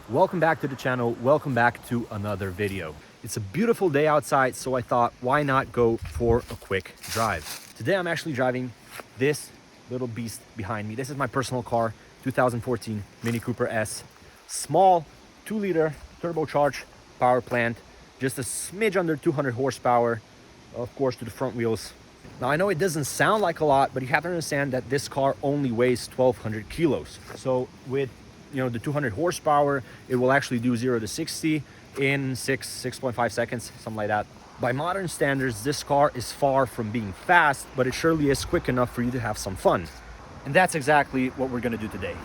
Welcome back to the channel. Welcome back to another video. It's a beautiful day outside, so I thought, why not go for a quick drive? Today I'm actually driving this little beast behind me. This is my personal car, 2014 Mini Cooper S. Small 2-liter turbocharged power plant, just a smidge under 200 horsepower, of course, to the front wheels. Now, I know it doesn't sound like a lot, but you have to understand that this car only weighs 1,200 kilos. So with the 200 horsepower, it will actually do 0 to 60 in 6.5 seconds, something like that. By modern standards, this car is far from being fast, but it surely is quick enough for you to have some fun. And that's exactly what we're gonna do today.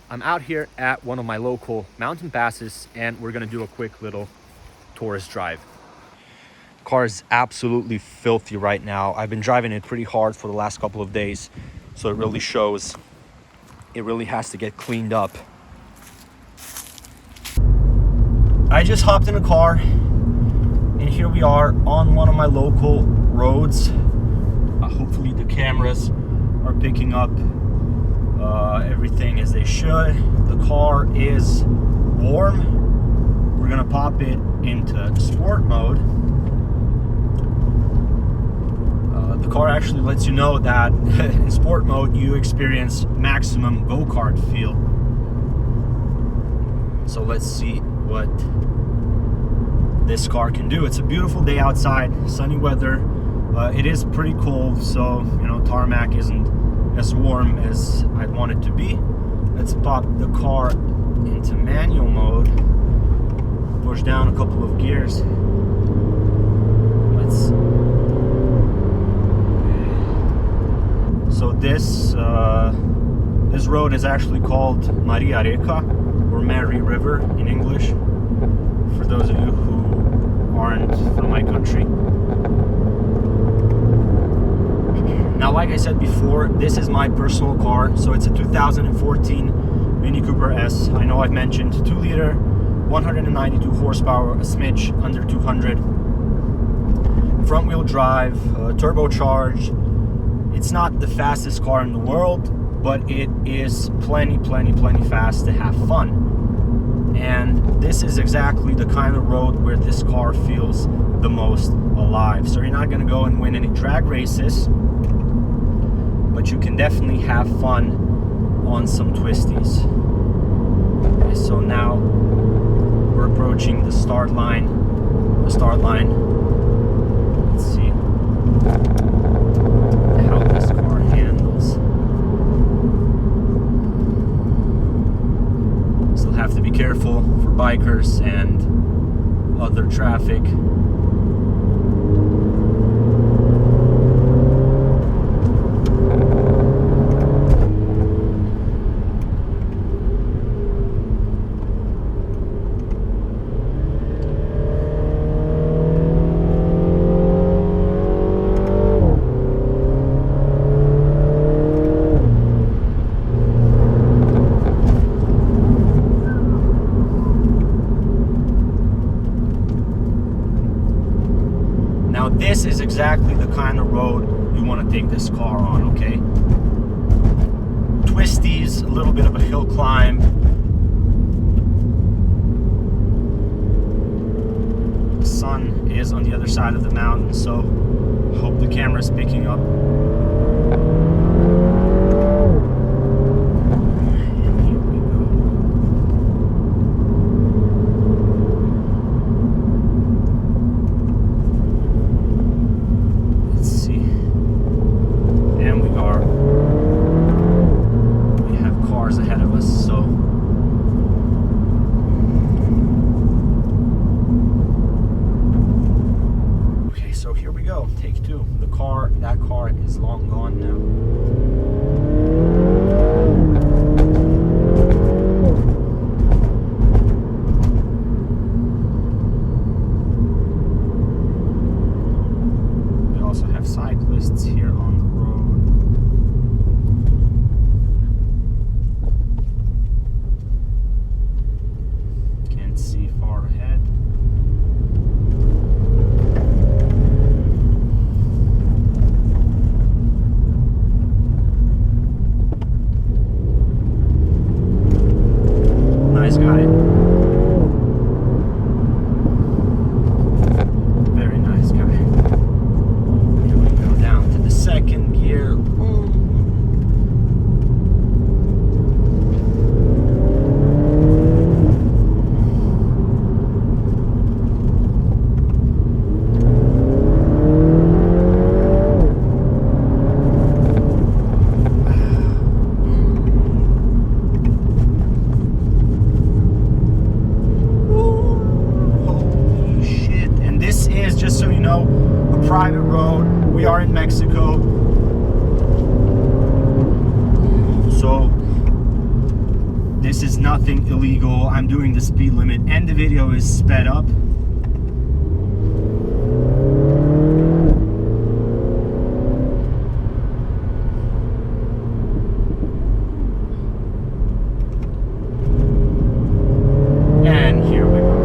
I'm out here at one of my local mountain passes, and we're gonna do a quick little tourist drive. Car is absolutely filthy right now. I've been driving it pretty hard for the last couple of days, so it really shows. It really has to get cleaned up. I just hopped in a car, and here we are on one of my local roads. Hopefully the cameras are picking up everything as they should. The car is warm. We're gonna pop it into sport mode. The car actually lets you know that in sport mode you experience maximum go-kart feel. So let's see what this car can do. It's a beautiful day outside, sunny weather. It is pretty cold, so tarmac isn't as warm as I'd want it to be. Let's pop the car into manual mode, push down a couple of gears. So this road is actually called Maria Reka, or Mary River in English, for those of you who aren't from my country. Now, like I said before, this is my personal car, so it's a 2014 Mini Cooper S. I know I've mentioned 2-liter, 192 horsepower, a smidge under 200. Front wheel drive, turbocharged. It's not the fastest car in the world, but it is plenty fast to have fun. And this is exactly the kind of road where this car feels the most alive. So you're not going to go and win any drag races, but you can definitely have fun on some twisties. Okay, so now we're approaching the start line. Let's see how this car handles. Still have to be careful for bikers and other traffic. Now this is exactly the kind of road you want to take this car on, okay? Twisties, a little bit of a hill climb. The sun is on the other side of the mountain, so I hope the camera is picking up. Ahead of us, so okay, so here we go. Take two. That car is long. Very nice guy. Here we go down to the second gear. Just so you know, a private road. We are in Mexico, so this is nothing illegal. I'm doing the speed limit and the video is sped up. And here we go.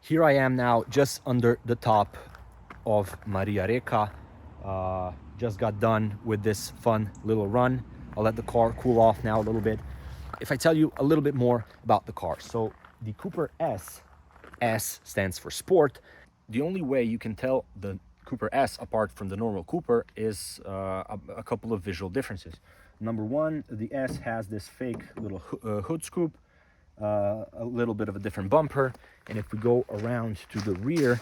Here I am now, just under the top of Maria Reka. Just got done with this fun little run. I'll let the car cool off now a little bit. If I tell you a little bit more about the car. So the Cooper S stands for Sport. The only way you can tell the Cooper S apart from the normal Cooper is a couple of visual differences. Number one, the S has this fake little hood scoop. A little bit of a different bumper, and if we go around to the rear,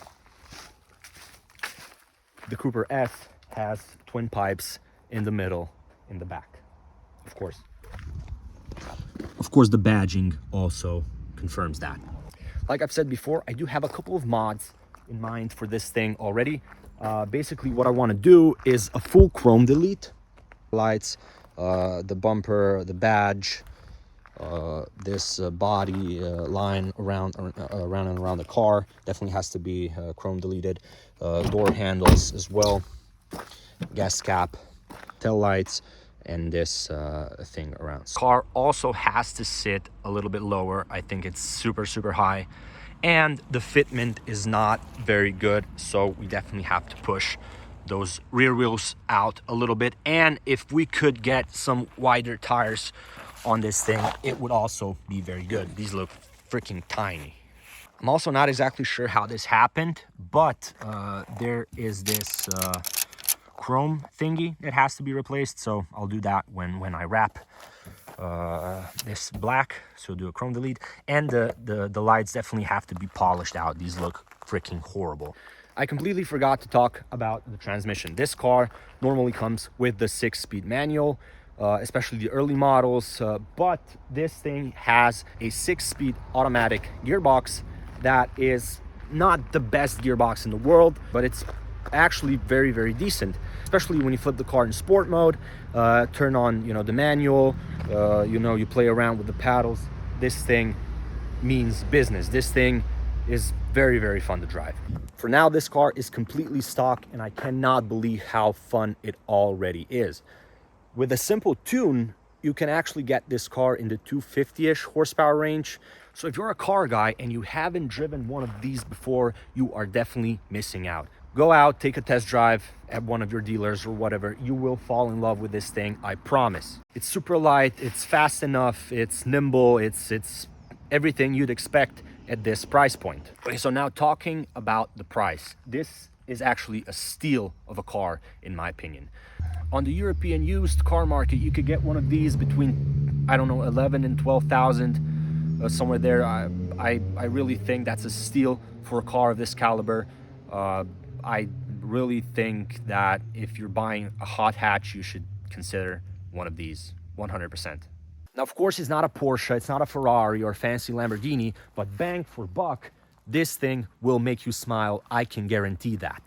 the Cooper S has twin pipes in the middle, in the back. Of course, the badging also confirms that. Like I've said before, I do have a couple of mods in mind for this thing already. Basically, what I want to do is a full chrome delete. Lights, the bumper, the badge. This body line around and around the car definitely has to be chrome deleted. Door handles as well, gas cap, tail lights, and this thing around. Car also has to sit a little bit lower. I think it's super high, and the fitment is not very good, so we definitely have to push those rear wheels out a little bit. And if we could get some wider tires on this thing, it would also be very good. These look freaking tiny. I'm also not exactly sure how this happened, but there is this chrome thingy that has to be replaced, so I'll do that when I wrap this black. So do a chrome delete, and the lights definitely have to be polished out. These look freaking horrible. I completely forgot to talk about the transmission. This car normally comes with the 6-speed manual, especially the early models, but this thing has a 6-speed automatic gearbox that is not the best gearbox in the world, but it's actually very decent, especially when you flip the car in sport mode, turn on the manual, you play around with the paddles. This thing means business. This thing is very fun to drive. For now, this car is completely stock, and I cannot believe how fun it already is. With a simple tune, you can actually get this car in the 250-ish horsepower range. So if you're a car guy and you haven't driven one of these before, you are definitely missing out. Go out, take a test drive at one of your dealers or whatever. You will fall in love with this thing, I promise. It's super light, it's fast enough, it's nimble, it's everything you'd expect at this price point. Okay, so now talking about the price. This is actually a steal of a car, in my opinion. On the European used car market, you could get one of these between, I don't know, 11 and 12,000, somewhere there. I really think that's a steal for a car of this caliber. I really think that if you're buying a hot hatch, you should consider one of these, 100%. Now, of course, it's not a Porsche, it's not a Ferrari or a fancy Lamborghini, but bang for buck, this thing will make you smile. I can guarantee that.